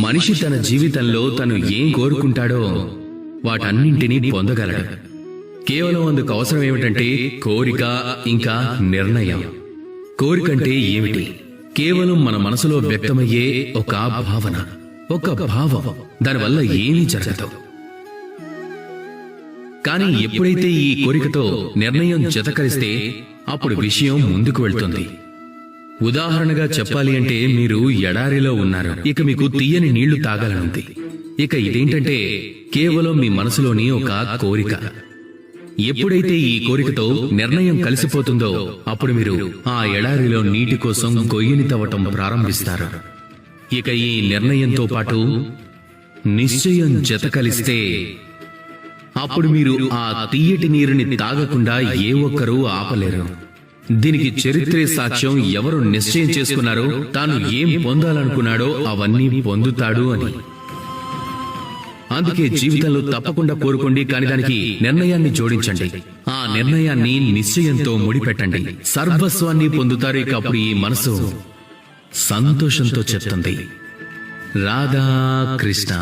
మనిషి తన జీవితంలో తను ఏం కోరుకుంటాడో వాటన్నింటినీ పొందగలడు. కేవలం అందుకు అవసరం ఏమిటంటే కోరిక, ఇంకా నిర్ణయం. కోరికంటే ఏమిటి? కేవలం మన మనసులో వ్యక్తమయ్యే ఒక భావన, ఒక భావం. దానివల్ల ఏమీ జరగదు. కానీ ఎప్పుడైతే ఈ కోరికతో నిర్ణయం జతకరిస్తే అప్పుడు విషయం ముందుకు వెళ్తుంది. ఉదాహరణగా చెప్పాలి అంటే, మీరు ఎడారిలో ఉన్నారు. ఇక మీకు తీయని నీళ్లు తాగాలనుంది. ఇక ఇదేంటంటే కేవలం మీ మనసులోని ఒక కోరిక. ఎప్పుడైతే ఈ కోరికతో నిర్ణయం కలిసిపోతుందో అప్పుడు మీరు ఆ ఎడారిలో నీటి కోసం గొయ్యిని తవ్వటం ప్రారంభిస్తారు. ఇక ఈ నిర్ణయంతో పాటు నిశ్చయం జత కలిస్తే అప్పుడు మీరు ఆ తీయటి నీరుని తాగకుండా ఏ ఒక్కరూ ఆపలేరు. దీనికి చరిత్రే సాక్ష్యం. ఎవరు నిశ్చయం చేసుకున్నారో తాను ఏం పొందాలనుకున్నాడో అవన్నీ పొందుతాడు అని. అందుకే జీవితంలో తప్పకుండా కోరుకోండి, కానీ దానికి నిర్ణయాన్ని జోడించండి. ఆ నిర్ణయాన్ని నిశ్చయంతో ముడిపెట్టండి. సర్వస్వాన్ని పొందుతారు. ఇక అప్పుడు ఈ మనసు సంతోషంతో చెప్తుంది, రాధా కృష్ణ.